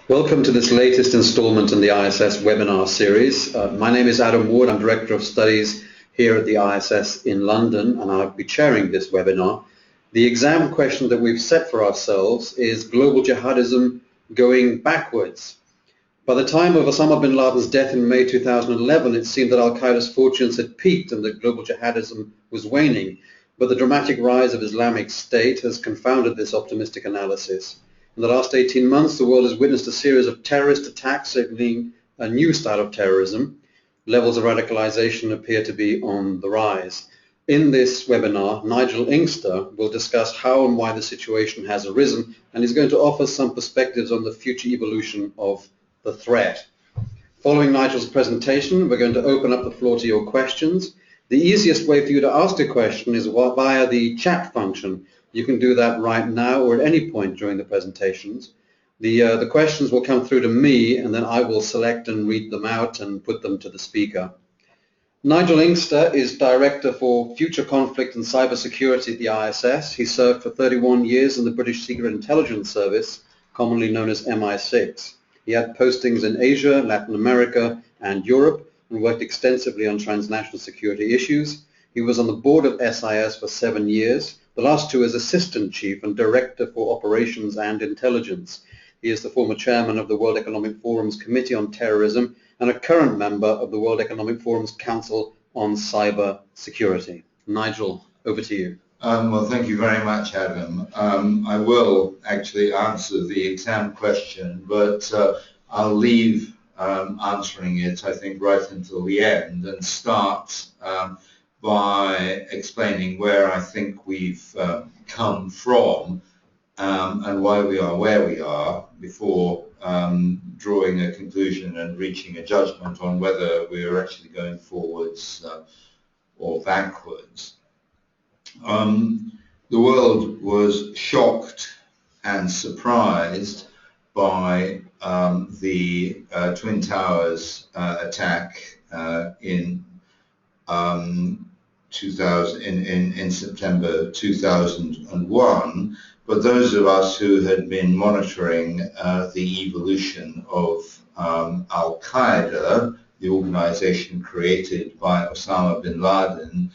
Welcome to this latest installment in the ISS webinar series. My name is Adam Ward. I'm Director of Studies here at the ISS in London, and I'll be chairing this webinar. The exam question that we've set for ourselves is global jihadism going backwards. By the time of Osama bin Laden's death in May 2011, it seemed that Al-Qaeda's fortunes had peaked and that global jihadism was waning, but the dramatic rise of Islamic State has confounded this optimistic analysis. In the last 18 months, the world has witnessed a series of terrorist attacks, signaling a new style of terrorism. Levels of radicalization appear to be on the rise. In this webinar, Nigel Inkster will discuss how and why the situation has arisen, and he's going to offer some perspectives on the future evolution of the threat. Following Nigel's presentation, we're going to open up the floor to your questions. The easiest way for you to ask a question is via the chat function. You can do that right now or at any point during the presentations. The questions will come through to me, and then I will select and read them out and put them to the speaker. Nigel Inkster is Director for Future Conflict and Cybersecurity at the ISS. He served for 31 years in the British Secret Intelligence Service, commonly known as MI6. He had postings in Asia, Latin America, and Europe, and worked extensively on transnational security issues. He was on the board of SIS for 7 years, the last 2 as Assistant Chief and Director for Operations and Intelligence. He is the former Chairman of the World Economic Forum's Committee on Terrorism and a current member of the World Economic Forum's Council on Cyber Security. Nigel, over to you. Well, thank you very much, Adam. I will actually answer the exam question, but I'll leave answering it, I think, right until the end and start by explaining where I think we've come from and why we are where we are before drawing a conclusion and reaching a judgment on whether we are actually going forwards or backwards. The world was shocked and surprised by the Twin Towers attack in September 2001, but those of us who had been monitoring the evolution of Al-Qaeda, the organization created by Osama bin Laden,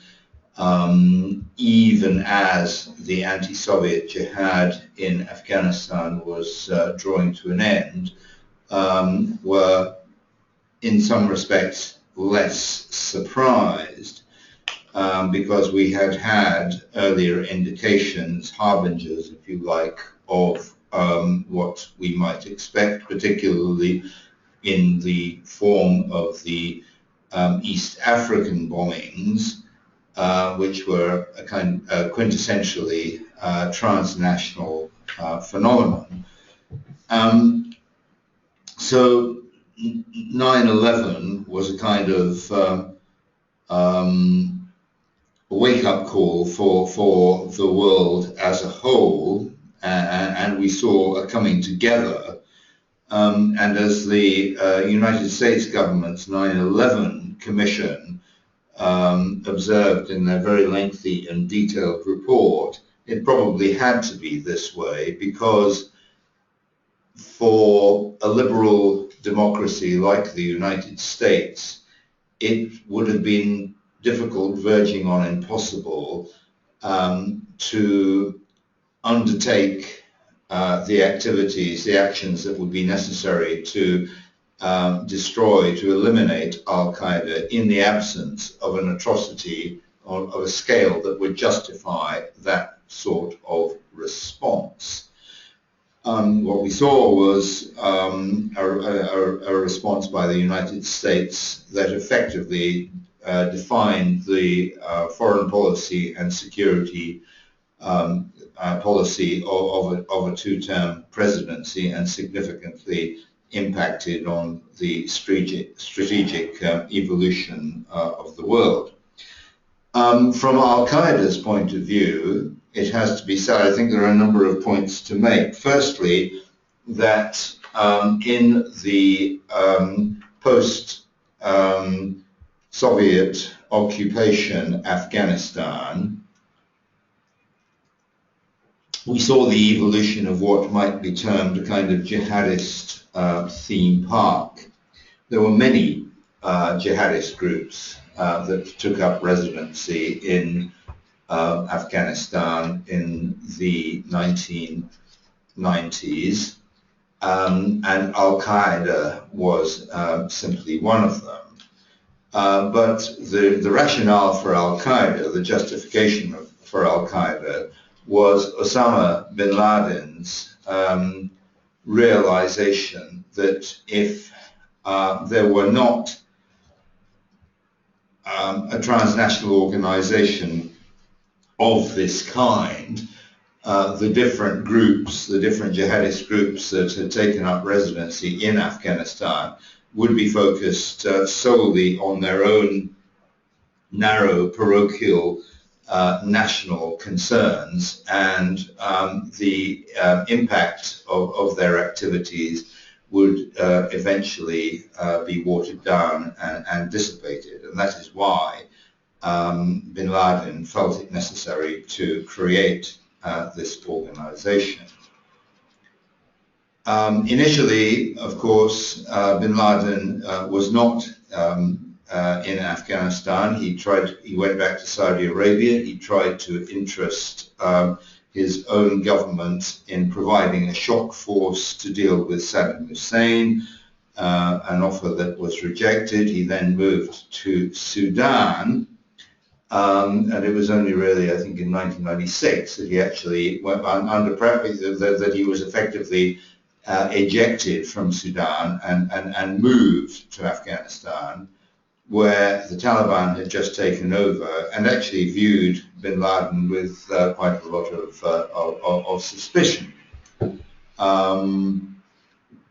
even as the anti-Soviet jihad in Afghanistan was drawing to an end, were in some respects less surprised because we had had earlier indications, harbingers, if you like, of what we might expect, particularly in the form of the East African bombings, which were a kind of quintessentially transnational phenomenon. So 9/11 was a kind of wake-up call for the world as a whole, and we saw a coming together. And as the United States government's 9/11 Commission observed in their very lengthy and detailed report, it probably had to be this way because for a liberal democracy like the United States, it would have been difficult, verging on impossible, to undertake the activities, the actions that would be necessary to destroy, to eliminate Al-Qaeda in the absence of an atrocity of a scale that would justify that sort of response. What we saw was a response by the United States that effectively defined the foreign policy and security policy of a two-term presidency and significantly impacted on the strategic evolution of the world. From Al-Qaeda's point of view, it has to be said, I think there are a number of points to make. Firstly, that in the post-Soviet occupation Afghanistan, we saw the evolution of what might be termed a kind of jihadist theme park. There were many jihadist groups that took up residency in Afghanistan in the 1990s, and Al-Qaeda was simply one of them. But the rationale for Al-Qaeda, the justification for Al-Qaeda, was Osama bin Laden's realization that if there were not a transnational organization of this kind, the different groups, the different jihadist groups that had taken up residency in Afghanistan would be focused solely on their own narrow parochial national concerns, and the impact of their activities would eventually be watered down and dissipated. And that is why bin Laden felt it necessary to create this organization. Initially, of course, bin Laden was not in Afghanistan. He went back to Saudi Arabia. He tried to interest his own government in providing a shock force to deal with Saddam Hussein, an offer that was rejected. He then moved to Sudan, and it was only really, I think, in 1996 that he actually went under that he was effectively ejected from Sudan and moved to Afghanistan, where the Taliban had just taken over and actually viewed bin Laden with quite a lot of suspicion.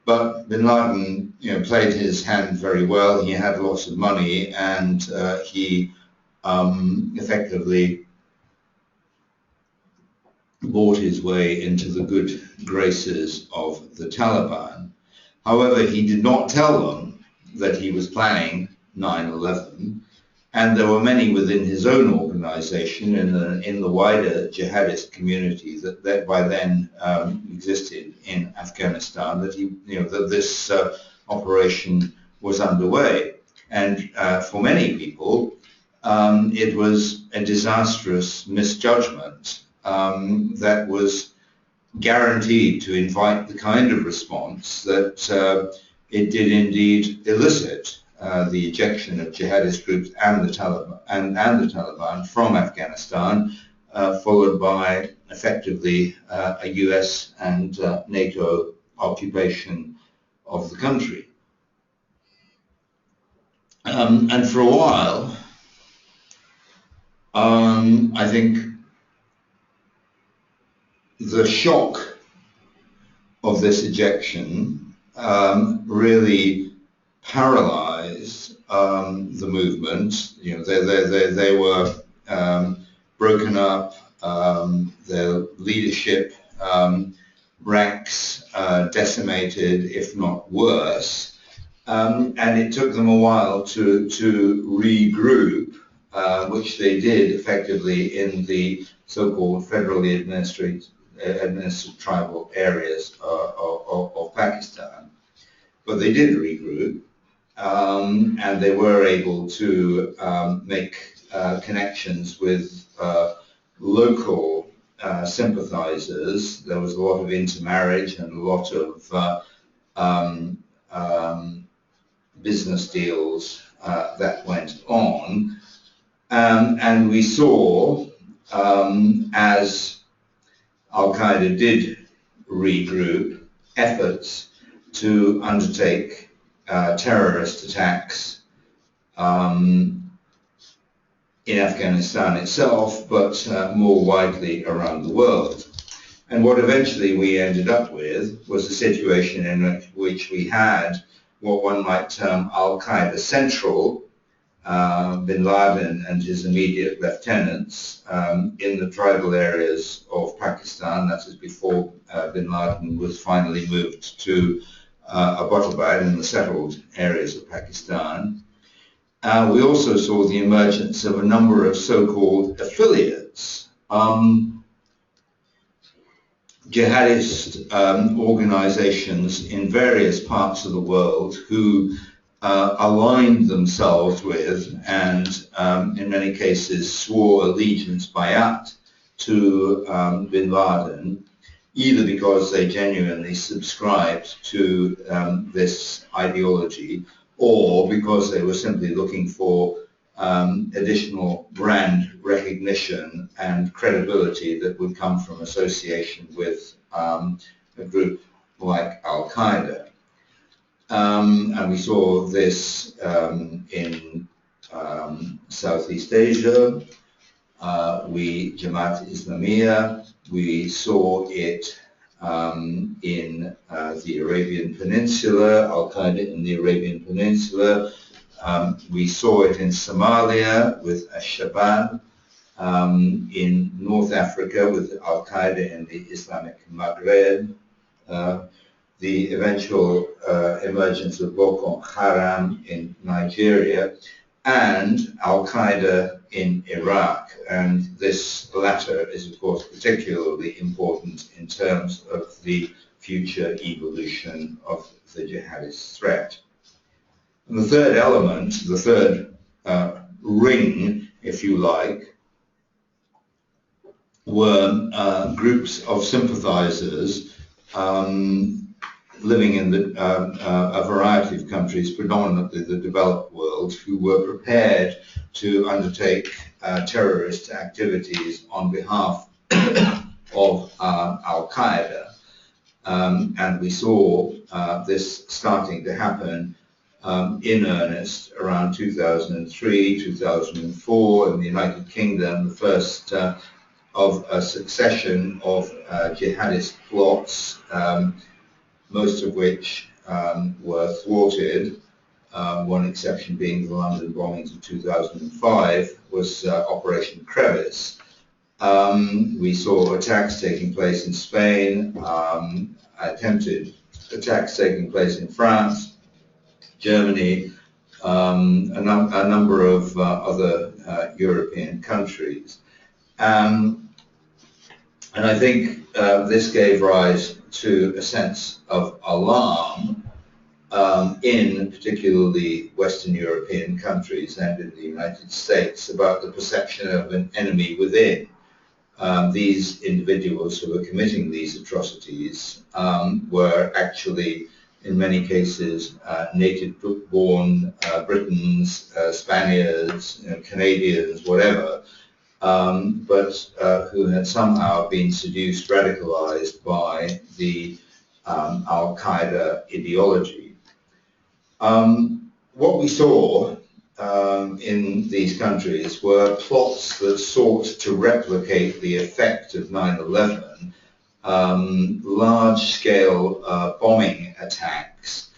But bin Laden, played his hand very well. He had lots of money, and he effectively bought his way into the good graces of the Taliban. However, he did not tell them that he was planning 9/11, and there were many within his own organization in the wider jihadist community that by then existed in Afghanistan, that this operation was underway. And for many people, it was a disastrous misjudgment that was guaranteed to invite the kind of response that it did indeed elicit, the ejection of jihadist groups and the Taliban from Afghanistan, followed by effectively a US and NATO occupation of the country. And for a while, I think the shock of this ejection really paralyzed the movement. They were broken up, their leadership ranks decimated, if not worse, and it took them a while to regroup, which they did effectively in the so-called federally administered tribal areas of Pakistan. But they did regroup, and they were able to make connections with local sympathizers. There was a lot of intermarriage and a lot of business deals that went on. And we saw, as Al-Qaeda did regroup, efforts to undertake terrorist attacks in Afghanistan itself, but more widely around the world. And what eventually we ended up with was a situation in which we had what one might term Al-Qaeda Central, bin Laden and his immediate lieutenants in the tribal areas of Pakistan. That is before bin Laden was finally moved to Abbottabad in the settled areas of Pakistan. We also saw the emergence of a number of so-called affiliates. jihadist organizations in various parts of the world who aligned themselves with and in many cases swore allegiance bayat to bin Laden, either because they genuinely subscribed to this ideology or because they were simply looking for additional brand recognition and credibility that would come from association with a group like Al-Qaeda. And we saw this in Southeast Asia, Jamaat Islamiyah, we saw it in the Arabian Peninsula, Al-Qaeda in the Arabian Peninsula. We saw it in Somalia with Al-Shabaab, in North Africa with Al-Qaeda in the Islamic Maghreb, the eventual emergence of Boko Haram in Nigeria, and Al-Qaeda in Iraq. And this latter is, of course, particularly important in terms of the future evolution of the jihadist threat. And the third element, the third ring, if you like, were groups of sympathizers living in a variety of countries, predominantly the developed world, who were prepared to undertake terrorist activities on behalf of Al-Qaeda. And we saw this starting to happen in earnest around 2003, 2004 in the United Kingdom, the first of a succession of jihadist plots, most of which were thwarted. One exception being the London bombings of 2005 was Operation Crevice. We saw attacks taking place in Spain, attempted attacks taking place in France, Germany, a number of other European countries. And I think this gave rise to a sense of alarm in particularly Western European countries and in the United States about the perception of an enemy within. These individuals who were committing these atrocities were actually, in many cases, native-born Britons, Spaniards, Canadians, whatever, but who had somehow been seduced, radicalized by the Al-Qaeda ideology. What we saw in these countries were plots that sought to replicate the effect of 9/11, large-scale bombing attacks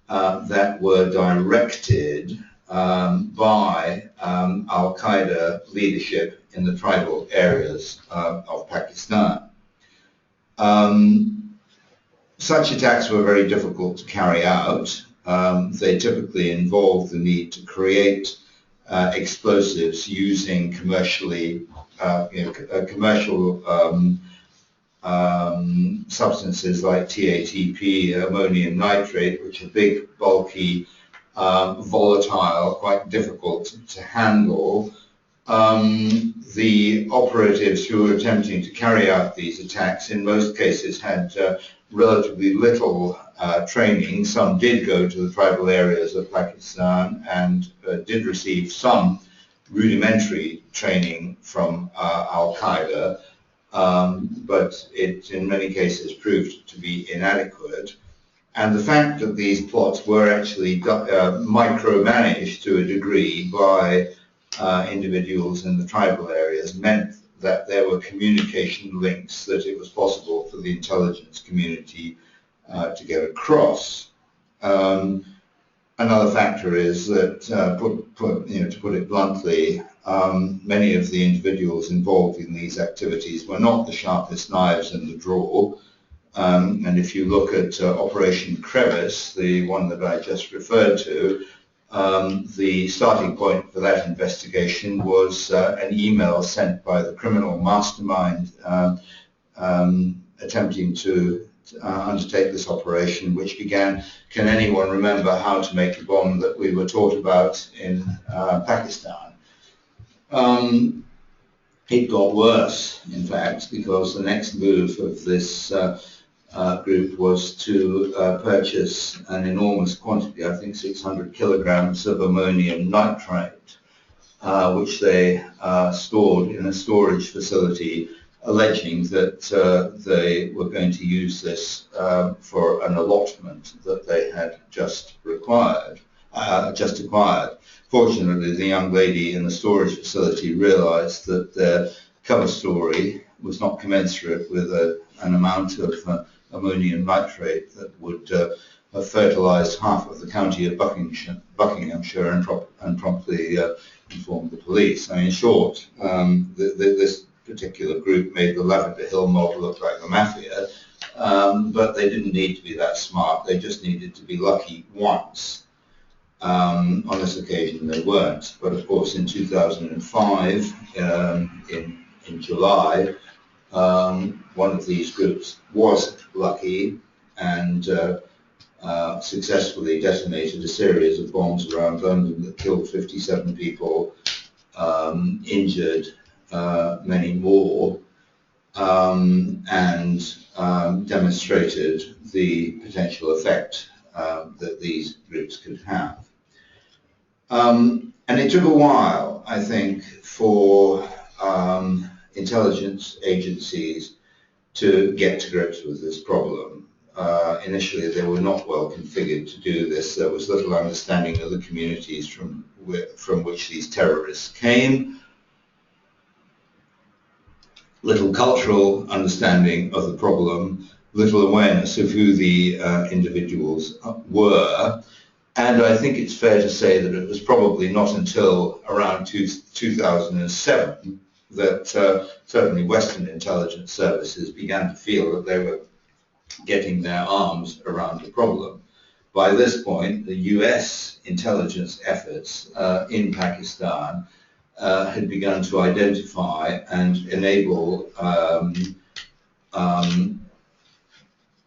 that were directed by Al-Qaeda leadership in the tribal areas of Pakistan. Such attacks were very difficult to carry out. They typically involved the need to create explosives using commercial substances like TATP, ammonium nitrate, which are big, bulky, volatile, quite difficult to handle. The operatives who were attempting to carry out these attacks in most cases had relatively little training. Some did go to the tribal areas of Pakistan and did receive some rudimentary training from Al-Qaeda, but it in many cases proved to be inadequate. And the fact that these plots were actually micromanaged to a degree by individuals in the tribal areas meant that there were communication links that it was possible for the intelligence community to get across. Another factor is that, to put it bluntly, many of the individuals involved in these activities were not the sharpest knives in the drawer. And if you look at Operation Crevice, the one that I just referred to, the starting point for that investigation was an email sent by the criminal mastermind attempting to undertake this operation, which began, can anyone remember how to make a bomb that we were taught about in Pakistan? It got worse, in fact, because the next move of this group was to purchase an enormous quantity, I think 600 kilograms of ammonium nitrate, which they stored in a storage facility, alleging that they were going to use this for an allotment that they had just acquired. Fortunately, the young lady in the storage facility realized that their cover story was not commensurate with an amount of ammonium nitrate that would have fertilized half of the county of Buckinghamshire and promptly informed the police. I mean, in short, this particular group made the Lavender Hill mob look like the mafia, but they didn't need to be that smart. They just needed to be lucky once. On this occasion they weren't, but of course in 2005, in July, one of these groups was lucky and successfully detonated a series of bombs around London that killed 57 people, injured many more, and demonstrated the potential effect that these groups could have. And it took a while, I think, for intelligence agencies to get to grips with this problem. Initially, they were not well configured to do this. There was little understanding of the communities from which these terrorists came, little cultural understanding of the problem, little awareness of who the individuals were. And I think it's fair to say that it was probably not until around 2007 that certainly Western intelligence services began to feel that they were getting their arms around the problem. By this point, the US intelligence efforts in Pakistan had begun to identify and enable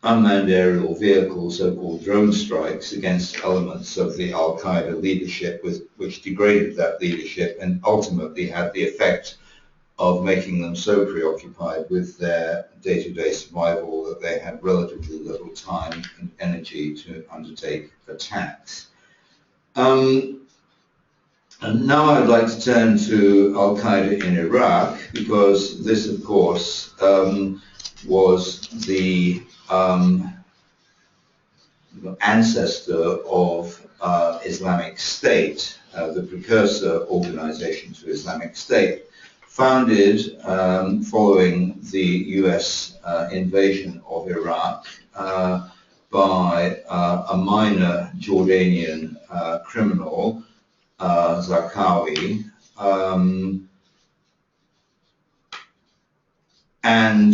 unmanned aerial vehicles, so-called drone strikes, against elements of the Al-Qaeda leadership, which degraded that leadership and ultimately had the effect of making them so preoccupied with their day-to-day survival that they had relatively little time and energy to undertake attacks. And now I'd like to turn to Al-Qaeda in Iraq, because this, of course, was the ancestor of Islamic State, the precursor organization to Islamic State, founded following the US invasion of Iraq by a minor Jordanian criminal, Zarqawi, and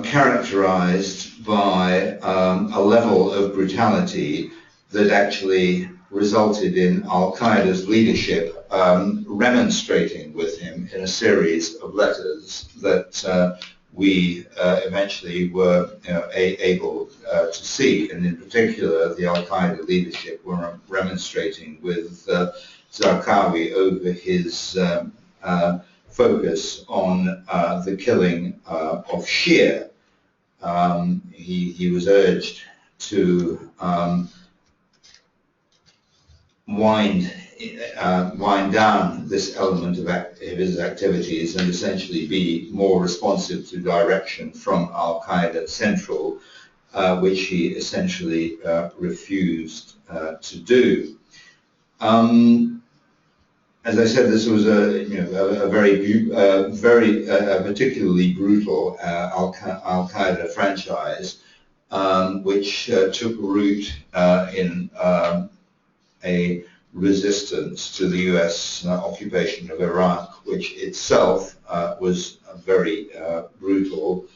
characterized by a level of brutality that actually resulted in Al-Qaeda's leadership remonstrating with him in a series of letters that we eventually were able to see. And in particular, the Al-Qaeda leadership were remonstrating with Zarqawi over his focus on the killing of Shia. He was urged to wind down this element of his activities and essentially be more responsive to direction from Al-Qaeda Central, which he essentially refused to do. As I said, this was a particularly brutal Al-Qaeda franchise, which took root in a resistance to the US occupation of Iraq, which itself was very brutal,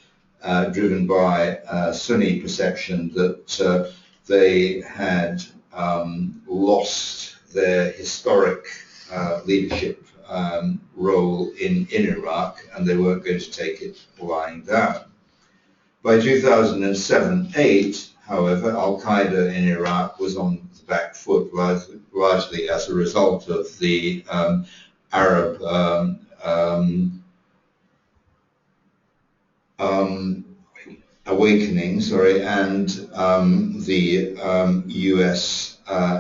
driven by Sunni perception that they had lost their historic leadership role in Iraq, and they weren't going to take it lying down. By 2007-8, however, Al-Qaeda in Iraq was on the back foot largely as a result of the Arab awakening, and the US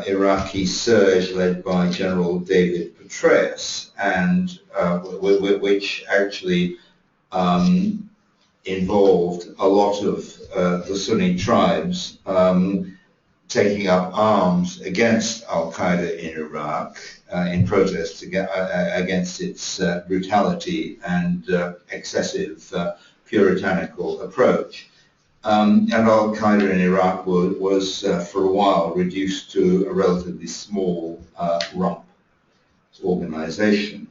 Iraqi surge led by General David Petraeus, and which actually involved a lot of the Sunni tribes taking up arms against Al-Qaeda in Iraq in protest against its brutality and excessive puritanical approach. And Al-Qaeda in Iraq was for a while reduced to a relatively small rump organization.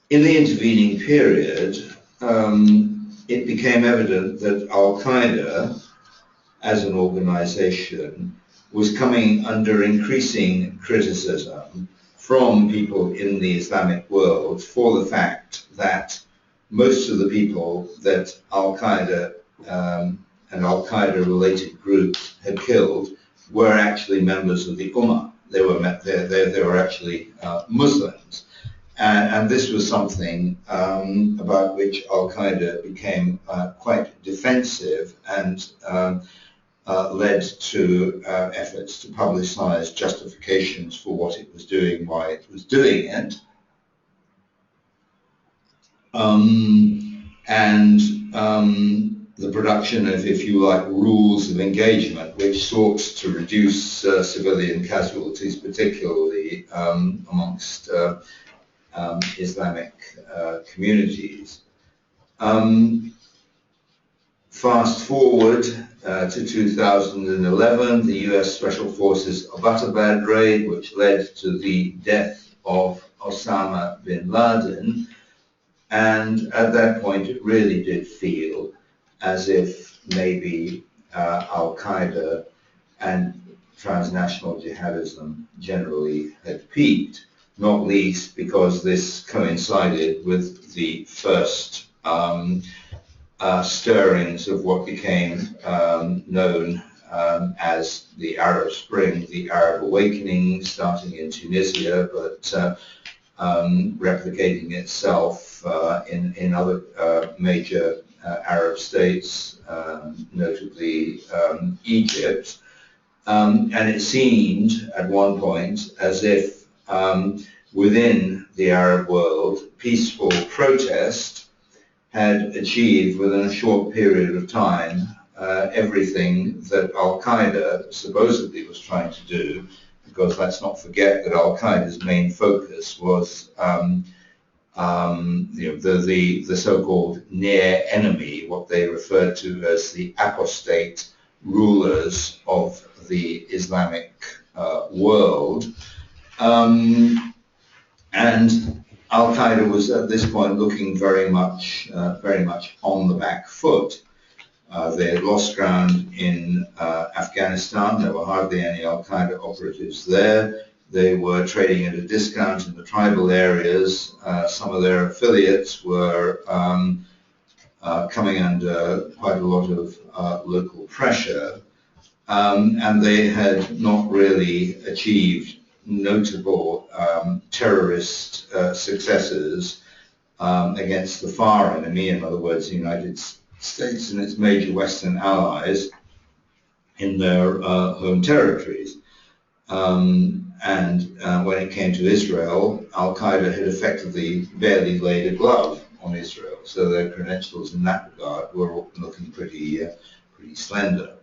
In the intervening period, it became evident that Al-Qaeda, as an organization, was coming under increasing criticism from people in the Islamic world for the fact that most of the people that Al-Qaeda and Al-Qaeda related groups had killed were actually members of the Ummah. They were actually Muslims. And this was something about which Al-Qaeda became quite defensive and led to efforts to publicize justifications for what it was doing, why it was doing it. The production of, if you like, rules of engagement, which sought to reduce civilian casualties, particularly amongst Islamic communities. Fast forward to 2011, the US Special Forces Abbottabad raid, which led to the death of Osama bin Laden. And at that point, it really did feel as if maybe Al-Qaeda and transnational jihadism generally had peaked, not least because this coincided with the first stirrings of what became known as the Arab Spring, the Arab Awakening, starting in Tunisia, but replicating itself in other major Arab states, notably Egypt. And it seemed at one point as if within the Arab world, peaceful protest had achieved within a short period of time everything that Al-Qaeda supposedly was trying to do, because let's not forget that Al-Qaeda's main focus was the so-called near enemy, what they referred to as the apostate rulers of the Islamic world. And Al-Qaeda was at this point looking very much on the back foot. They had lost ground in Afghanistan. There were hardly any Al-Qaeda operatives there. They were trading at a discount in the tribal areas. Some of their affiliates were coming under quite a lot of local pressure. And they had not really achieved notable terrorist successes against the far enemy, in other words, the United States and its major Western allies in their home territories. When it came to Israel, Al-Qaeda had effectively barely laid a glove on Israel, so their credentials in that regard were looking pretty slender.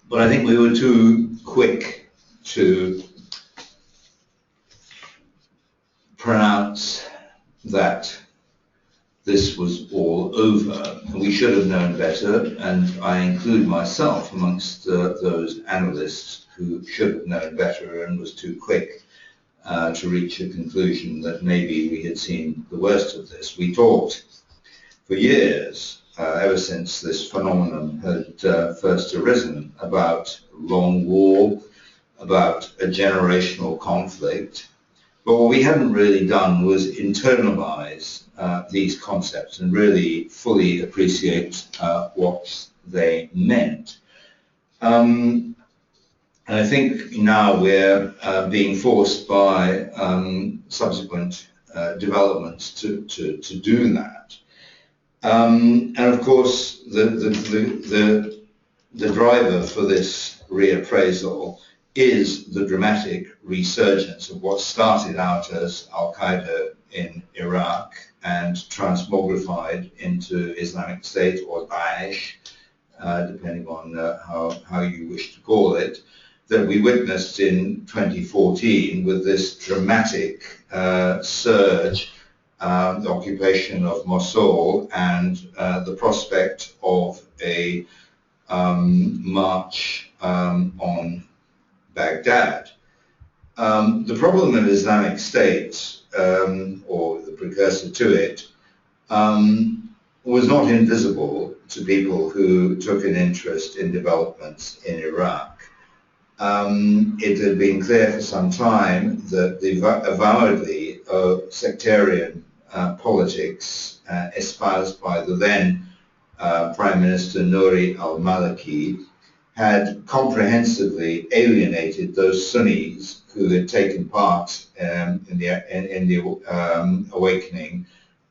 But I think we were too quick to pronounce that this was all over. We should have known better, and I include myself amongst those analysts who should have known better and was too quick to reach a conclusion that maybe we had seen the worst of this. We talked for years, ever since this phenomenon had first arisen, about long war, about a generational conflict, But what we hadn't really done was internalize these concepts and really fully appreciate what they meant. And I think now we're being forced by subsequent developments to do that. And of course, the driver for this reappraisal is the dramatic resurgence of what started out as Al-Qaeda in Iraq and transmogrified into Islamic State or Daesh, depending on how you wish to call it, that we witnessed in 2014 with this dramatic surge, the occupation of Mosul and the prospect of a march on Baghdad. The problem of Islamic State, or the precursor to it, was not invisible to people who took an interest in developments in Iraq. It had been clear for some time that the avowedly sectarian politics espoused by the then Prime Minister Nouri al-Maliki had comprehensively alienated those Sunnis who had taken part in the awakening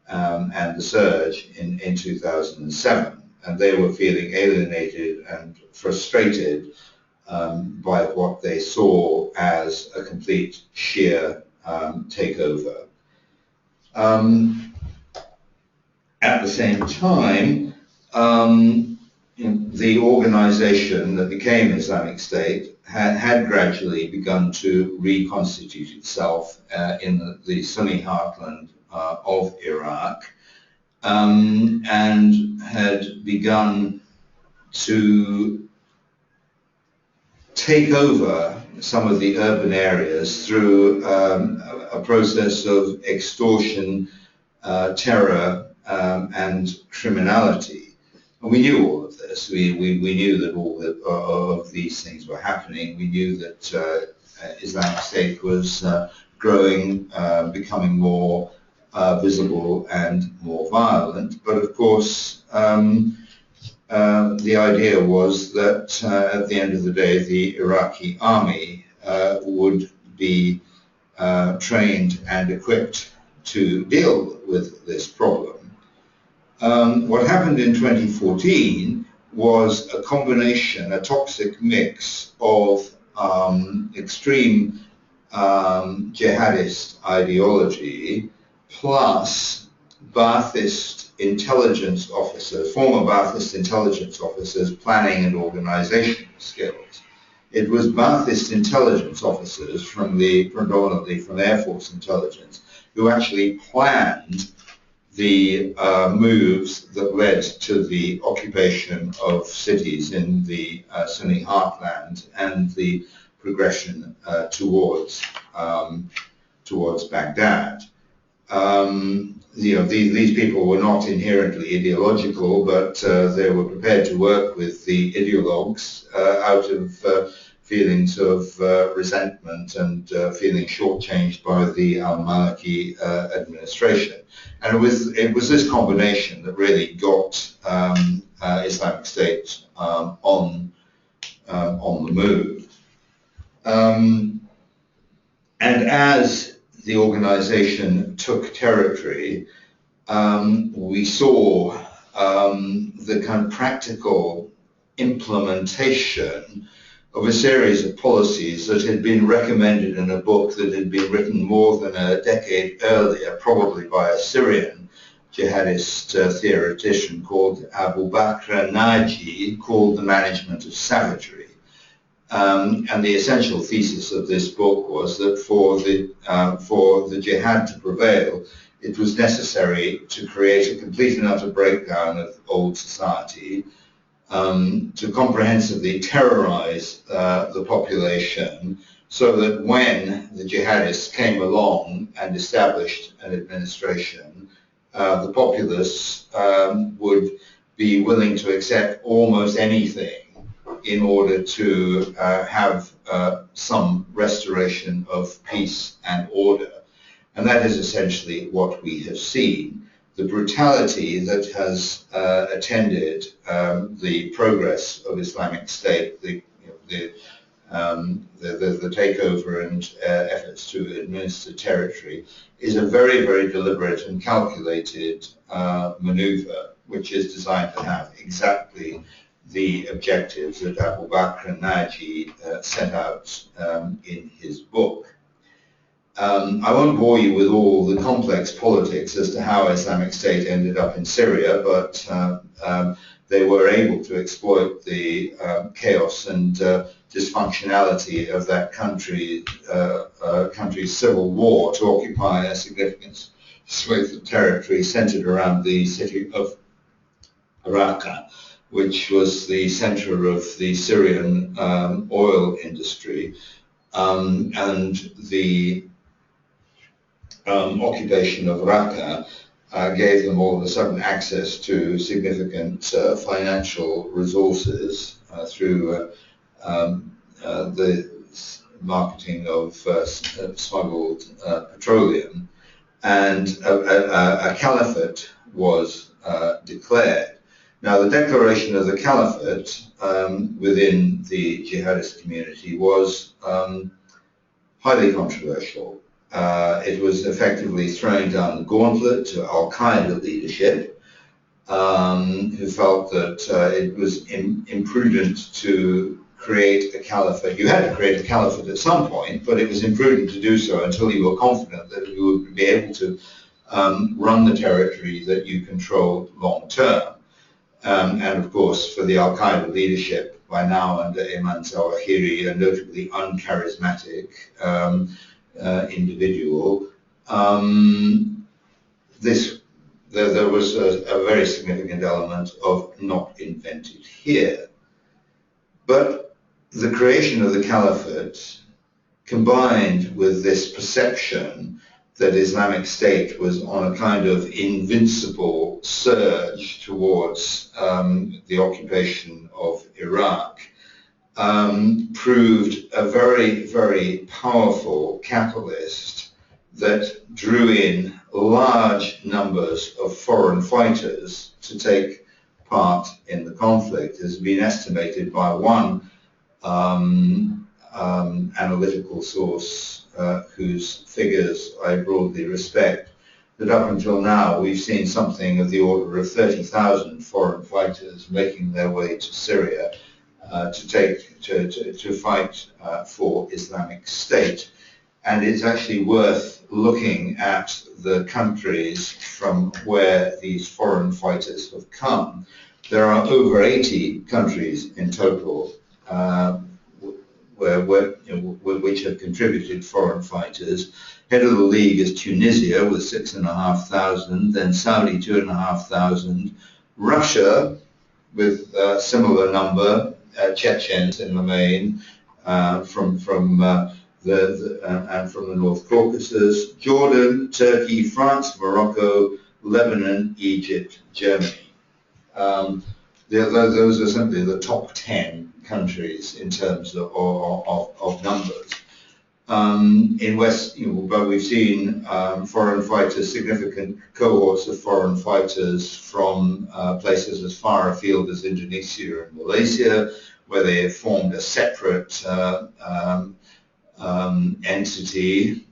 and the surge in 2007. And they were feeling alienated and frustrated by what they saw as a complete Shia takeover. At the same time, the organization that became Islamic State had gradually begun to reconstitute itself in the Sunni heartland of Iraq, and had begun to take over some of the urban areas through a process of extortion, terror, and criminality. And we knew all of this. We knew that all of these things were happening. We knew that Islamic State was growing, becoming more visible and more violent. But of course, the idea was that at the end of the day, the Iraqi army would be trained and equipped to deal with this problem. What happened in 2014 was a combination, a toxic mix of extreme jihadist ideology plus Ba'athist intelligence officers, former Ba'athist intelligence officers, planning and organization skills. It was Ba'athist intelligence officers predominantly from Air Force intelligence who actually planned the moves that led to the occupation of cities in the Sunni heartland and the progression towards Baghdad. These people were not inherently ideological, but they were prepared to work with the ideologues out of feelings of resentment and feeling shortchanged by the al-Maliki administration. And it was this combination that really got Islamic State on the move. And as the organization took territory, we saw the kind of practical implementation of a series of policies that had been recommended in a book that had been written more than a decade earlier, probably by a Syrian jihadist theoretician called Abu Bakr Naji, called The Management of Savagery. And the essential thesis of this book was that for the jihad to prevail, it was necessary to create a complete and utter breakdown of old society, to comprehensively terrorize the population so that when the jihadists came along and established an administration, the populace would be willing to accept almost anything in order to have some restoration of peace and order. And that is essentially what we have seen. The brutality that has attended the progress of Islamic State, the takeover and efforts to administer territory, is a very, very deliberate and calculated maneuver, which is designed to have exactly the objectives that Abu Bakr Naji set out in his book. I won't bore you with all the complex politics as to how Islamic State ended up in Syria, but they were able to exploit the chaos and dysfunctionality of that country's civil war to occupy a significant swathe of territory centered around the city of Raqqa, which was the center of the Syrian oil industry, and the occupation of Raqqa gave them all of a sudden access to significant financial resources through the marketing of smuggled petroleum, and a caliphate was declared. Now, the declaration of the caliphate within the jihadist community was highly controversial. It was effectively throwing down the gauntlet to Al-Qaeda leadership, who felt that it was imprudent to create a caliphate. You had to create a caliphate at some point, but it was imprudent to do so until you were confident that you would be able to run the territory that you controlled long term. And of course, for the Al-Qaeda leadership, by now under Ayman Zawahiri, a notably uncharismatic individual, there was a very significant element of not invented here. But the creation of the caliphate, combined with this perception that Islamic State was on a kind of invincible surge towards the occupation of Iraq, proved a very, very powerful catalyst that drew in large numbers of foreign fighters to take part in the conflict. It has been estimated by one analytical source whose figures I broadly respect, that up until now we've seen something of the order of 30,000 foreign fighters making their way to Syria to fight for Islamic State. And it's actually worth looking at the countries from where these foreign fighters have come. There are over 80 countries in total which have contributed foreign fighters. Head of the league is Tunisia with 6,500, then Saudi 2,500, Russia with a similar number, Chechens in the main, from the North Caucasus, Jordan, Turkey, France, Morocco, Lebanon, Egypt, Germany. Those are simply the top 10 countries in terms of numbers. In West, but we've seen foreign fighters, significant cohorts of foreign fighters from places as far afield as Indonesia and Malaysia, where they have formed a separate entity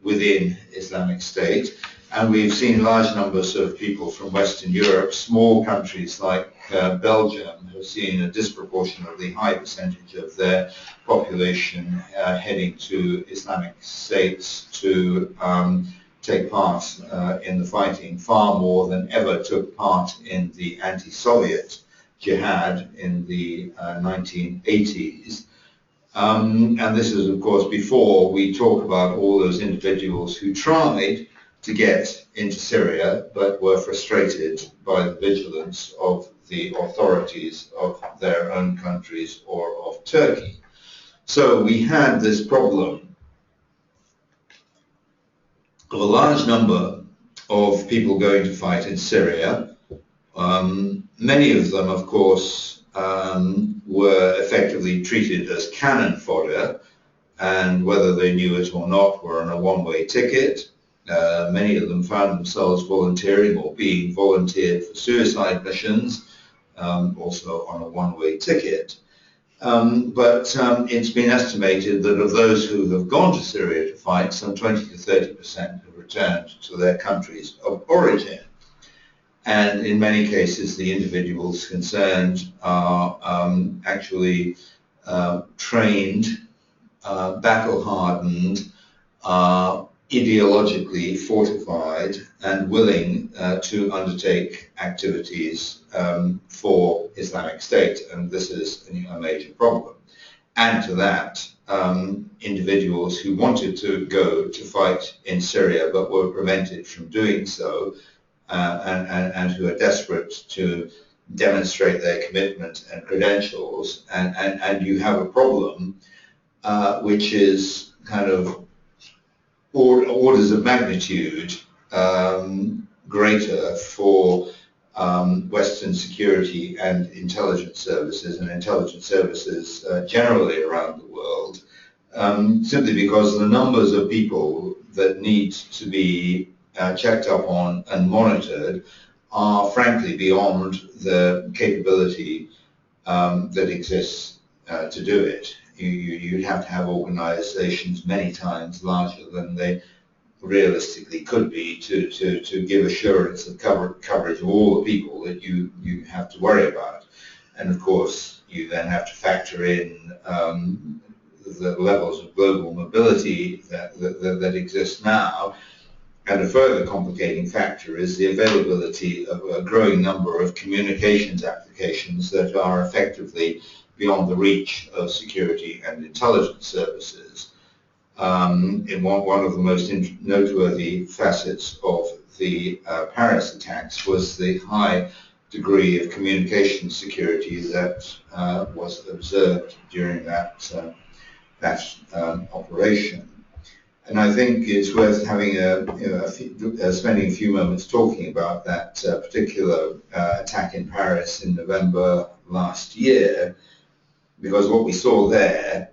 within Islamic State. And we've seen large numbers of people from Western Europe. Small countries like Belgium have seen a disproportionately high percentage of their population heading to Islamic states to take part in the fighting, far more than ever took part in the anti-Soviet jihad in the 1980s. And this is, of course, before we talk about all those individuals who tried to get into Syria but were frustrated by the vigilance of the authorities of their own countries or of Turkey. So we had this problem of a large number of people going to fight in Syria. Many of them, of course, were effectively treated as cannon fodder, and whether they knew it or not, were on a one-way ticket. Many of them found themselves volunteering or being volunteered for suicide missions, also on a one-way ticket. But it's been estimated that of those who have gone to Syria to fight, some 20 to 30% have returned to their countries of origin. And in many cases, the individuals concerned are actually trained, battle-hardened, ideologically fortified and willing to undertake activities for Islamic State, and this is a major problem. Add to that individuals who wanted to go to fight in Syria but were prevented from doing so, and who are desperate to demonstrate their commitment and credentials, and you have a problem which is kind of orders of magnitude greater for Western security and intelligence services generally around the world, simply because the numbers of people that need to be checked up on and monitored are frankly beyond the capability that exists to do it. You'd have to have organizations many times larger than they realistically could be to give assurance of coverage of all the people that you have to worry about. And of course, you then have to factor in the levels of global mobility that exist now. And a further complicating factor is the availability of a growing number of communications applications that are effectively beyond the reach of security and intelligence services. In one of the most noteworthy facets of the Paris attacks was the high degree of communication security that was observed during that operation. And I think it's worth having spending a few moments talking about that particular attack in Paris in November last year, because what we saw there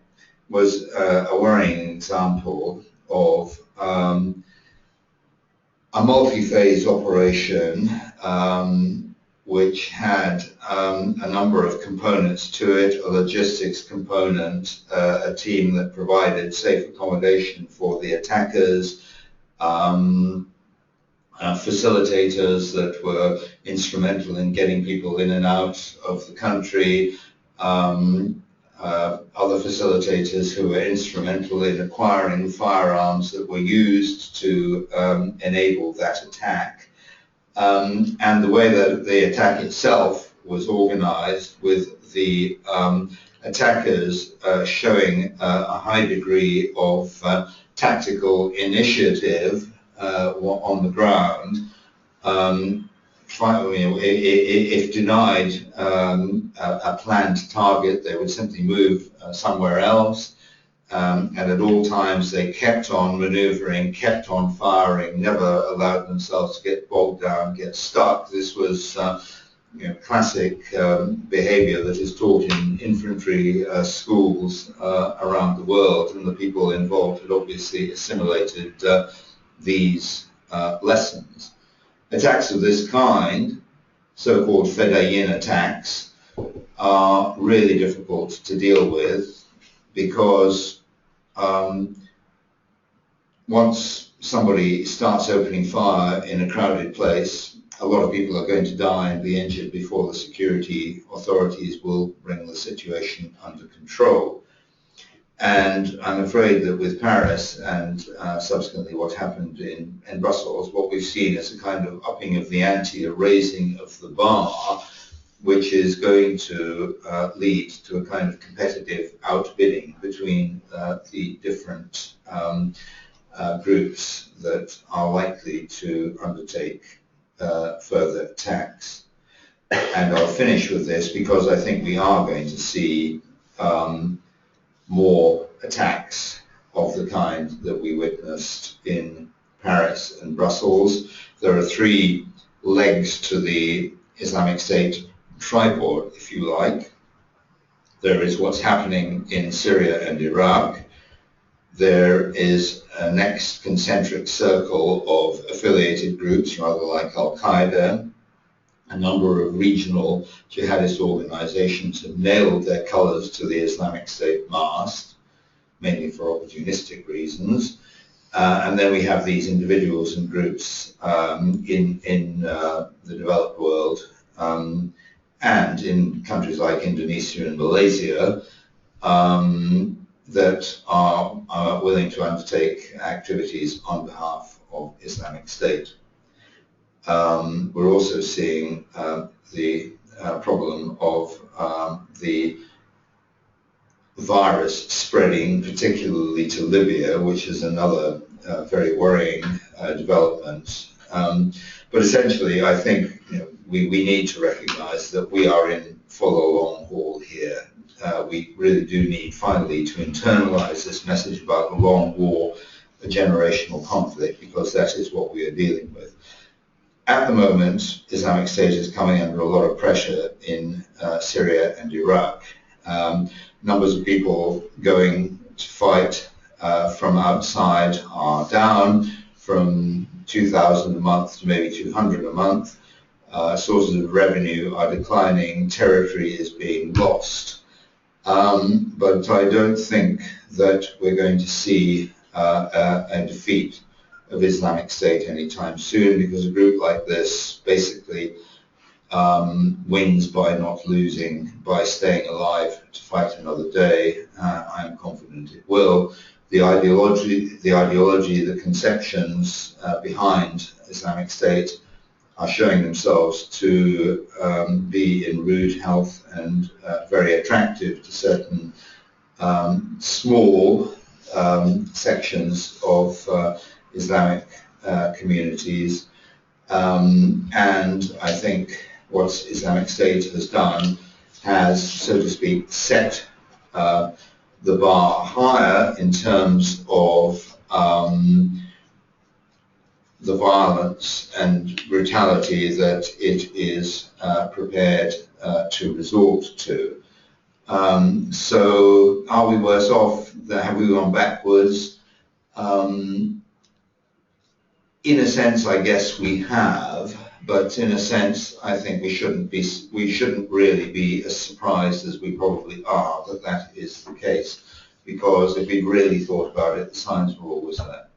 was a worrying example of a multi-phase operation which had a number of components to it: a logistics component, a team that provided safe accommodation for the attackers, facilitators that were instrumental in getting people in and out of the country, other facilitators who were instrumental in acquiring firearms that were used to enable that attack. And the way that the attack itself was organized, with the attackers showing a high degree of tactical initiative on the ground. If denied a planned target, they would simply move somewhere else. And at all times they kept on maneuvering, kept on firing, never allowed themselves to get bogged down, get stuck. This was classic behavior that is taught in infantry schools around the world, and the people involved had obviously assimilated these lessons. Attacks of this kind, so-called Fedayeen attacks, are really difficult to deal with, because once somebody starts opening fire in a crowded place, a lot of people are going to die and be injured before the security authorities will bring the situation under control. And I'm afraid that with Paris and subsequently what happened in Brussels, what we've seen is a kind of upping of the ante, a raising of the bar, which is going to lead to a kind of competitive outbidding between the different groups that are likely to undertake further attacks. And I'll finish with this, because I think we are going to see more attacks of the kind that we witnessed in Paris and Brussels. There are three legs to the Islamic State tripod, if you like. There is what's happening in Syria and Iraq. There is a next concentric circle of affiliated groups, rather like Al-Qaeda. A number of regional jihadist organizations have nailed their colors to the Islamic State mast, mainly for opportunistic reasons. And then we have these individuals and groups in the developed world and in countries like Indonesia and Malaysia that are willing to undertake activities on behalf of Islamic State. We're also seeing the problem of the virus spreading, particularly to Libya, which is another very worrying development. But essentially, I think we need to recognize that we are in for the long haul here. We really do need, finally, to internalize this message about the long war, a generational conflict, because that is what we are dealing with. At the moment, Islamic State is coming under a lot of pressure in Syria and Iraq. Numbers of people going to fight from outside are down from 2,000 a month to maybe 200 a month. Sources of revenue are declining. Territory is being lost. But I don't think that we're going to see a defeat of Islamic State anytime soon, because a group like this basically wins by not losing, by staying alive to fight another day. I'm confident it will. The ideology, the conceptions behind Islamic State are showing themselves to be in rude health and very attractive to certain small sections of Islamic communities. And I think what Islamic State has done has, so to speak, set the bar higher in terms of the violence and brutality that it is prepared to resort to. So are we worse off? Have we gone backwards? In a sense, I guess we have, but in a sense, I think we shouldn't really be as surprised as we probably are that is the case, because if we'd really thought about it, the signs were always there.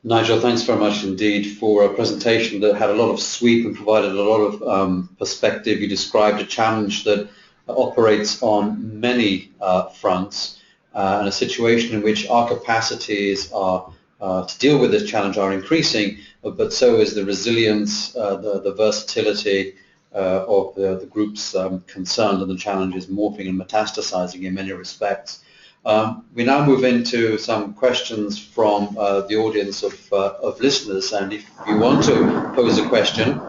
Nigel, thanks very much indeed for a presentation that had a lot of sweep and provided a lot of perspective. You described a challenge that operates on many fronts and a situation in which our capacities are to deal with this challenge are increasing, but so is the resilience, the versatility of the groups concerned, and the challenge is morphing and metastasizing in many respects. We now move into some questions from the audience of listeners, and if you want to pose a question,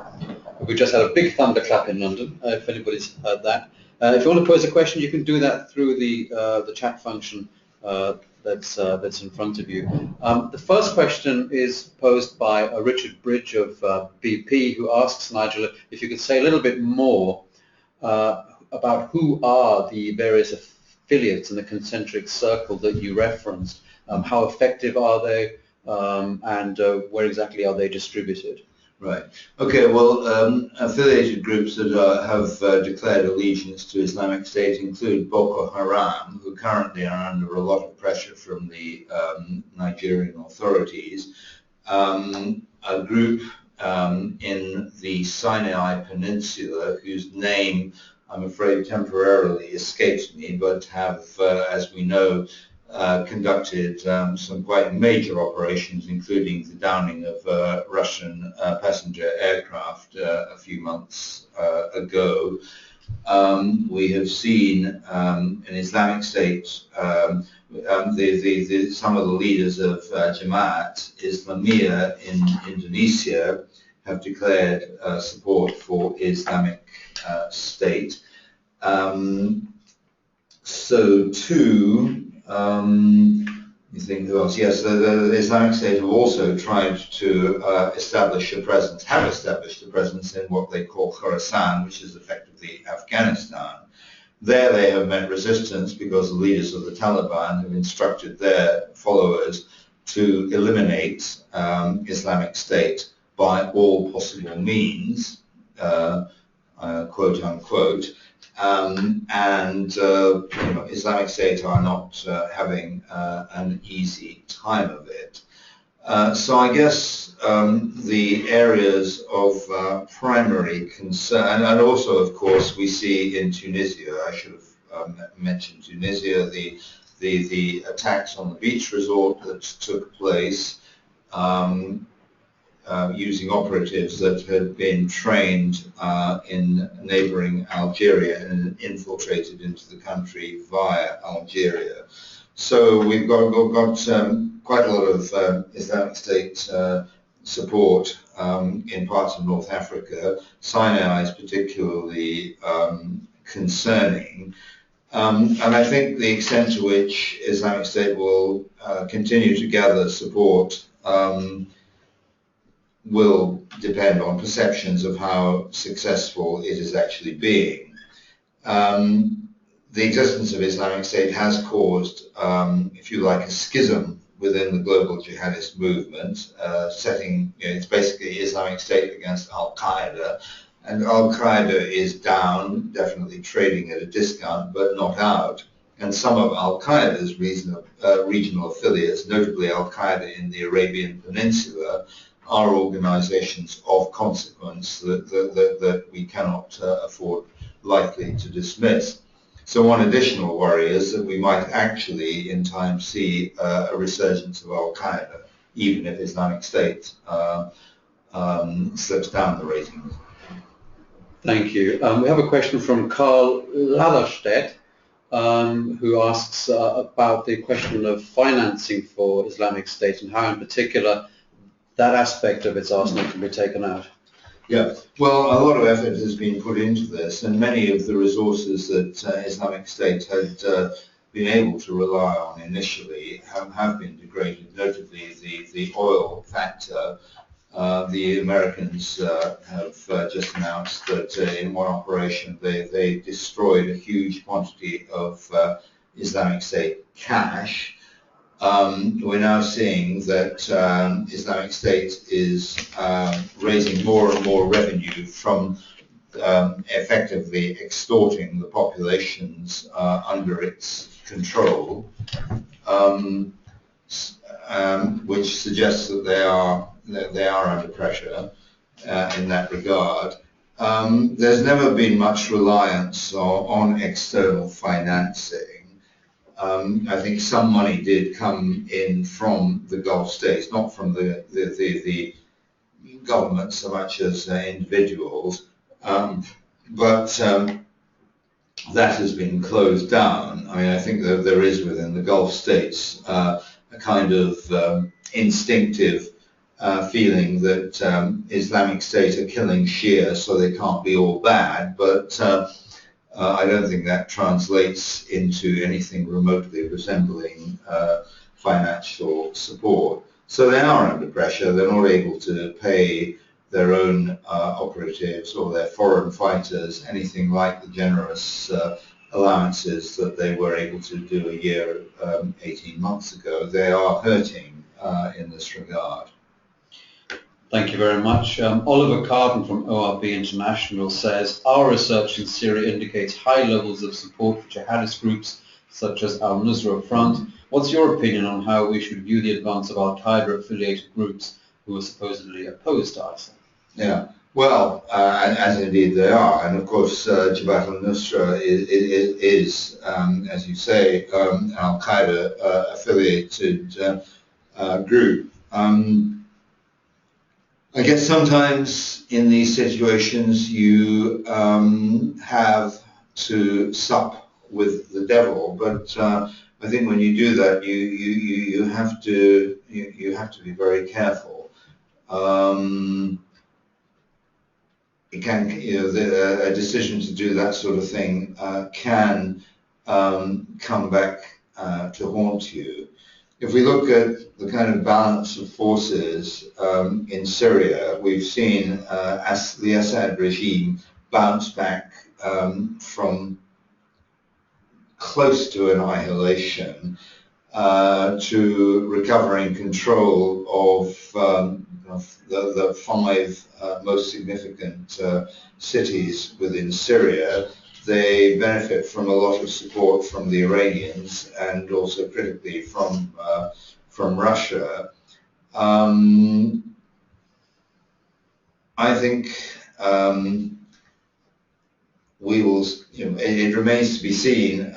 we just had a big thunderclap in London, if anybody's heard that. If you want to pose a question, you can do that through the chat function that's in front of you. The first question is posed by Richard Bridge of BP, who asks Nigel if you could say a little bit more about who are the various affiliates in the concentric circle that you referenced. How effective are they, and where exactly are they distributed? Right. Okay. Well, affiliated groups that have declared allegiance to Islamic State include Boko Haram, who currently are under a lot of pressure from the Nigerian authorities. A group in the Sinai Peninsula, whose name I'm afraid temporarily escapes me, but have, as we know, conducted some quite major operations, including the downing of Russian passenger aircraft a few months ago. We have seen an Islamic State, some of the leaders of Jamaat Islamiyah in Indonesia have declared support for Islamic State. So too, you think who else? Yes, the Islamic State have also tried to establish a presence in what they call Khorasan, which is effectively Afghanistan. There they have met resistance because the leaders of the Taliban have instructed their followers to eliminate Islamic State by all possible means, quote unquote, Islamic State are not having an easy time of it. So I guess the areas of primary concern, and also of course we see in Tunisia, I should have mentioned Tunisia, the attacks on the beach resort that took place using operatives that had been trained in neighbouring Algeria and infiltrated into the country via Algeria. So we've got quite a lot of Islamic State support in parts of North Africa. Sinai is particularly concerning. And I think the extent to which Islamic State will continue to gather support will depend on perceptions of how successful it is actually being. The existence of Islamic State has caused, if you like, a schism within the global jihadist movement, it's basically Islamic State against Al-Qaeda, and Al-Qaeda is down, definitely trading at a discount, but not out. And some of Al-Qaeda's regional affiliates, notably Al-Qaeda in the Arabian Peninsula, are organizations of consequence that we cannot afford lightly to dismiss. So one additional worry is that we might actually in time see a resurgence of Al-Qaeda, even if Islamic State slips down the ratings. Thank you. We have a question from Carl Laderstedt, who asks about the question of financing for Islamic State and how in particular that aspect of its arsenal can be taken out. Yeah, well, a lot of effort has been put into this, and many of the resources that Islamic State had been able to rely on initially have been degraded, notably the oil factor. The Americans have just announced that in one operation they destroyed a huge quantity of Islamic State cash. We're now seeing that Islamic State is raising more and more revenue from effectively extorting the populations under its control, which suggests that they are under pressure in that regard. There's never been much reliance on external financing. I think some money did come in from the Gulf states, not from the government so much as individuals, but that has been closed down. I mean, I think that there is within the Gulf states a kind of instinctive feeling that Islamic State are killing Shia, so they can't be all bad, but I don't think that translates into anything remotely resembling financial support. So they are under pressure. They're not able to pay their own operatives or their foreign fighters anything like the generous allowances that they were able to do a year, 18 months ago. They are hurting in this regard. Thank you very much. Oliver Carden from ORB International says, our research in Syria indicates high levels of support for jihadist groups such as Al-Nusra Front. What's your opinion on how we should view the advance of Al-Qaeda affiliated groups who are supposedly opposed to ISIL? Yeah, well, as indeed they are. And of course, Jabhat al-Nusra is as you say, an Al-Qaeda affiliated group. I guess sometimes in these situations you have to sup with the devil, but I think when you do that, you have to be very careful. It can, a decision to do that sort of thing can come back to haunt you. If we look at the kind of balance of forces in Syria, we've seen the Assad regime bounce back from close to annihilation to recovering control of the five most significant cities within Syria. They benefit from a lot of support from the Iranians and also critically from Russia. I think we will. It remains to be seen.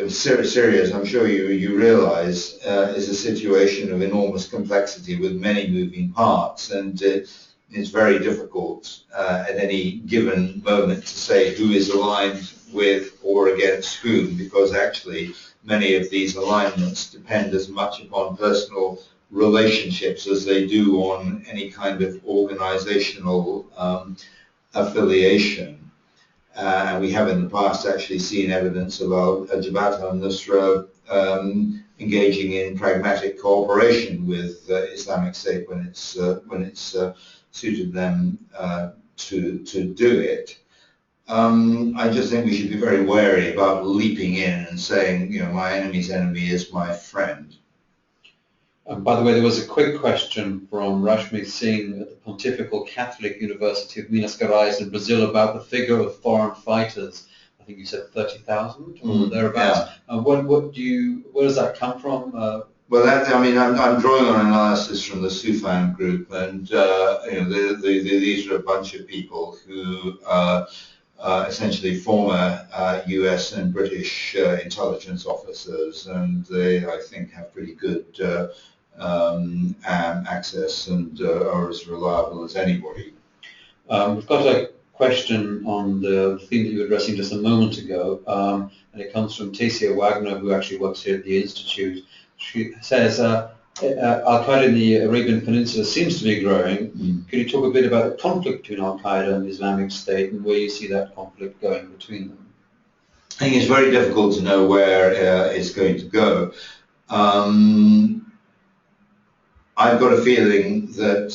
Syria, as I'm sure you realise, is a situation of enormous complexity with many moving parts, and it's very difficult at any given moment to say who is aligned with or against whom, because actually many of these alignments depend as much upon personal relationships as they do on any kind of organisational affiliation. And we have in the past actually seen evidence of Jabhat al-Nusra engaging in pragmatic cooperation with Islamic State when it's suited them to do it. I just think we should be very wary about leaping in and saying, my enemy's enemy is my friend. By the way, there was a quick question from Rashmi Singh at the Pontifical Catholic University of Minas Gerais in Brazil about the figure of foreign fighters. I think you said 30,000 or thereabouts. Yeah. Where does that come from? Well, I'm drawing on analysis from the Soufan group, and these are a bunch of people who essentially former US and British intelligence officers, and they, I think, have pretty good access and are as reliable as anybody. We've got a question on the theme that you were addressing just a moment ago, and it comes from Tasia Wagner, who actually works here at the Institute. She says, Al-Qaeda in the Arabian Peninsula seems to be growing. Could you talk a bit about the conflict between Al-Qaeda and the Islamic State and where you see that conflict going between them? I think it's very difficult to know where it's going to go. I've got a feeling that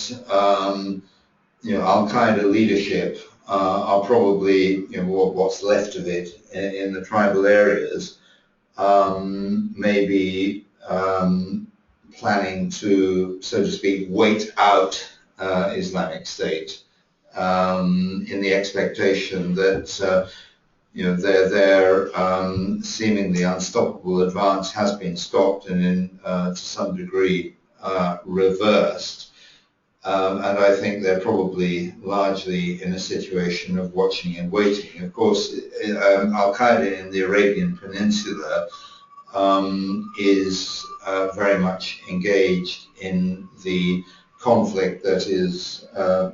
Al-Qaeda leadership are probably, what's left of it in the tribal areas, maybe planning to, so to speak, wait out Islamic State in the expectation that their seemingly unstoppable advance has been stopped and to some degree reversed. And I think they're probably largely in a situation of watching and waiting. Of course, Al-Qaeda in the Arabian Peninsula is very much engaged in the conflict that is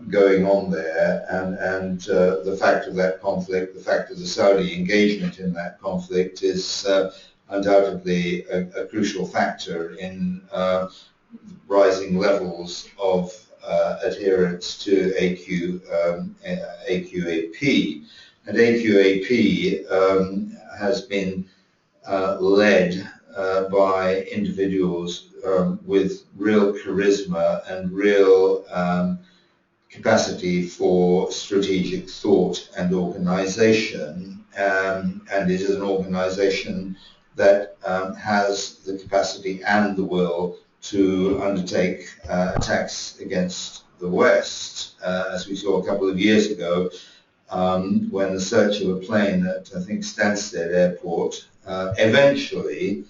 going on there, and the fact of that conflict, the fact of the Saudi engagement in that conflict is undoubtedly a crucial factor in rising levels of adherence to AQAP. And AQAP has been led by individuals with real charisma and real capacity for strategic thought and organization, and it is an organization that has the capacity and the will to undertake attacks against the West, as we saw a couple of years ago when the search of a plane at, I think, Stansted Airport eventually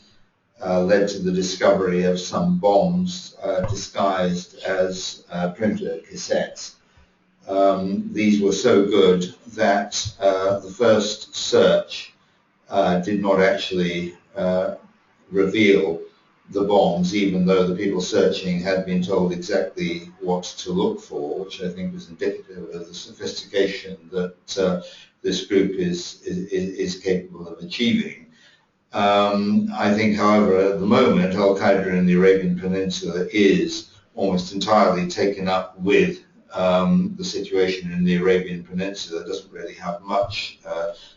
led to the discovery of some bombs disguised as printer cassettes. These were so good that the first search did not actually reveal the bombs, even though the people searching had been told exactly what to look for, which I think was indicative of the sophistication that this group is capable of achieving. I think, however, at the moment, Al-Qaeda in the Arabian Peninsula is almost entirely taken up with the situation in the Arabian Peninsula. It doesn't really have much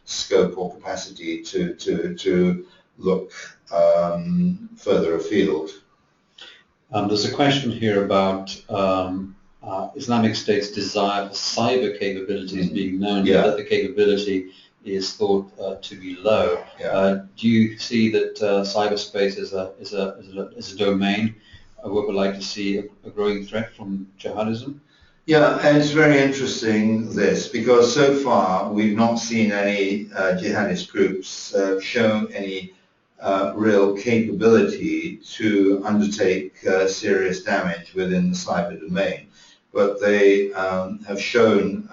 scope or capacity to look further afield. There's a question here about Islamic State's desire for cyber capabilities being known, that the capability is thought to be low. Yeah. Do you see that cyberspace is a domain where we would like to see a growing threat from jihadism? Yeah, and it's very interesting this, because so far we've not seen any jihadist groups show any real capability to undertake serious damage within the cyber domain. But they have shown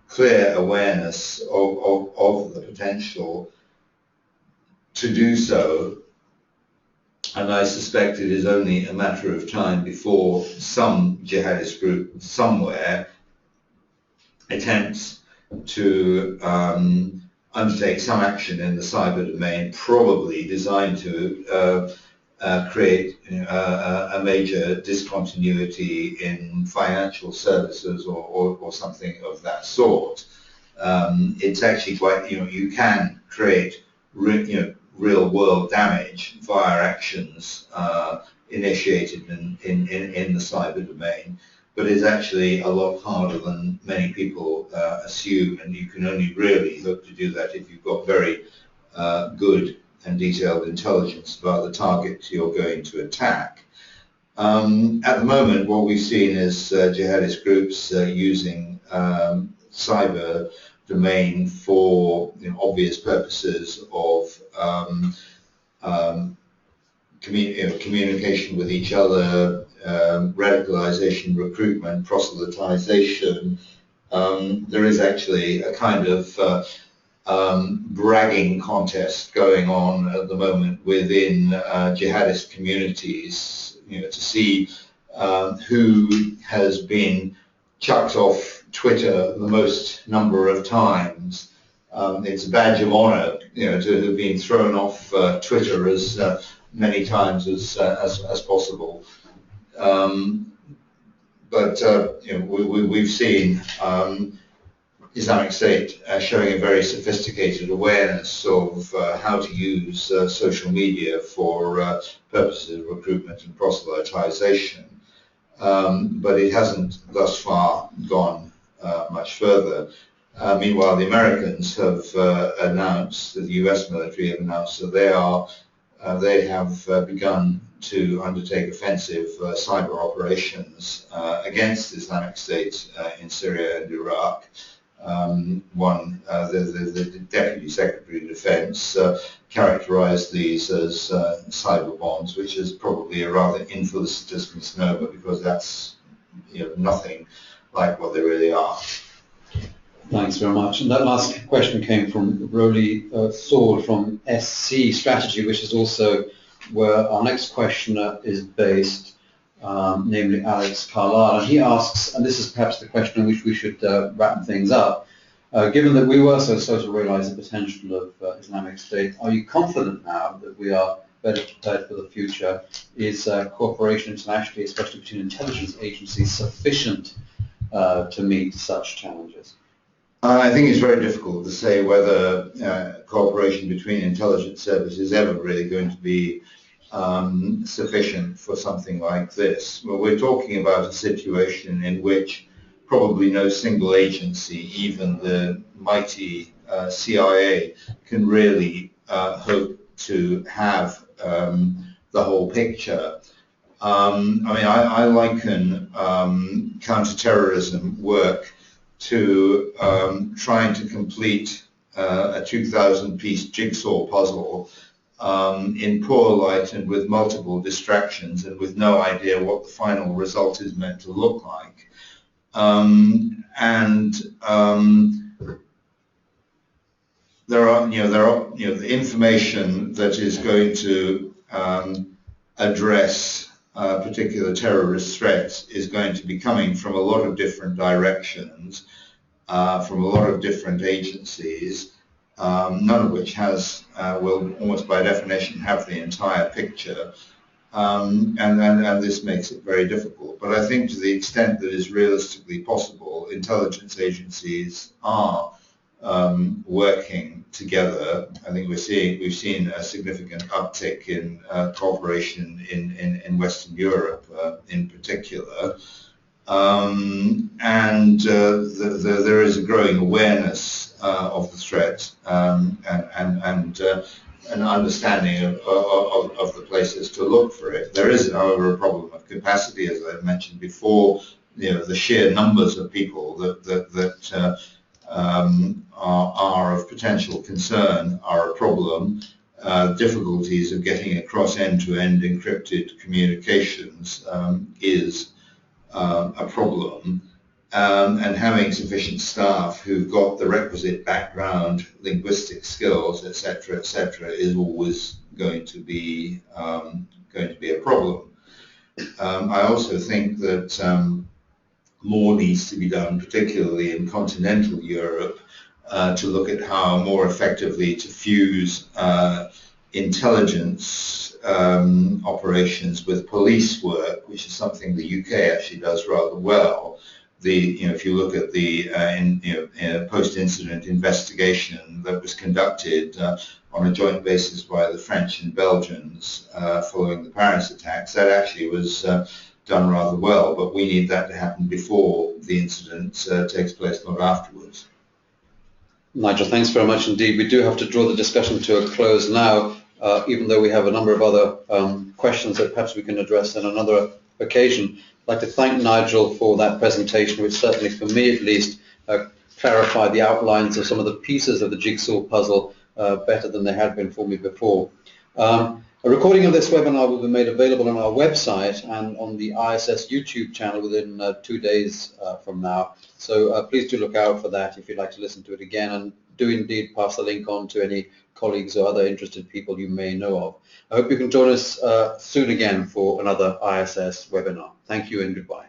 clear awareness of the potential to do so, and I suspect it is only a matter of time before some jihadist group somewhere attempts to undertake some action in the cyber domain, probably designed to create a major discontinuity in financial services or something of that sort. It's actually quite, you can create real world damage via actions initiated in the cyber domain, but it's actually a lot harder than many people assume, and you can only really hope to do that if you've got very good and detailed intelligence about the target you're going to attack. At the moment, what we've seen is jihadist groups using cyber domain for obvious purposes of communication with each other, radicalization, recruitment, proselytization. There is actually a kind of bragging contest going on at the moment within jihadist communities, to see who has been chucked off Twitter the most number of times. It's a badge of honor, to have been thrown off Twitter as many times as possible. We've seen Islamic State showing a very sophisticated awareness of how to use social media for purposes of recruitment and proselytization. But it hasn't thus far gone much further. Meanwhile, the Americans have announced, the US military have announced that they have begun to undertake offensive cyber operations against Islamic State in Syria and Iraq. The Deputy Secretary of Defense characterized these as cyber bombs, which is probably a rather infamous misnomer, because that's nothing like what they really are. Thanks very much. And that last question came from Roly Sword from SC Strategy, which is also where our next questioner is based, namely Alex Carlyle. And he asks, and this is perhaps the question in which we should wrap things up, given that we were so slow to realize the potential of Islamic State, are you confident now that we are better prepared for the future? Is cooperation internationally, especially between intelligence agencies, sufficient to meet such challenges? I think it's very difficult to say whether cooperation between intelligence services is ever really going to be sufficient for something like this. Well, we're talking about a situation in which probably no single agency, even the mighty CIA, can really hope to have the whole picture. I liken counterterrorism work to trying to complete a 2,000-piece jigsaw puzzle in poor light and with multiple distractions and with no idea what the final result is meant to look like. There are the information that is going to address particular terrorist threats is going to be coming from a lot of different directions, from a lot of different agencies, none of which will almost by definition have the entire picture, and this makes it very difficult. But I think to the extent that is realistically possible, intelligence agencies are working together. I think we've seen a significant uptick in cooperation in Western Europe in particular, and there is a growing awareness of the threat and an understanding of the places to look for it. There is, however, a problem of capacity, as I mentioned before. The sheer numbers of people that are of potential concern are a problem. Difficulties of getting across end-to-end encrypted communications is a problem. And having sufficient staff who've got the requisite background, linguistic skills, etc., is always going to be a problem. I also think that more needs to be done, particularly in continental Europe, to look at how more effectively to fuse intelligence operations with police work, which is something the UK actually does rather well. If you look at the post-incident investigation that was conducted on a joint basis by the French and Belgians following the Paris attacks, that actually was done rather well, but we need that to happen before the incident takes place, not afterwards. Nigel, thanks very much indeed. We do have to draw the discussion to a close now, even though we have a number of other questions that perhaps we can address on another occasion. I'd like to thank Nigel for that presentation, which certainly, for me at least, clarified the outlines of some of the pieces of the jigsaw puzzle better than they had been for me before. A recording of this webinar will be made available on our website and on the ISS YouTube channel within 2 days from now. So please do look out for that if you'd like to listen to it again, and do indeed pass the link on to any colleagues or other interested people you may know of. I hope you can join us soon again for another ISS webinar. Thank you and goodbye.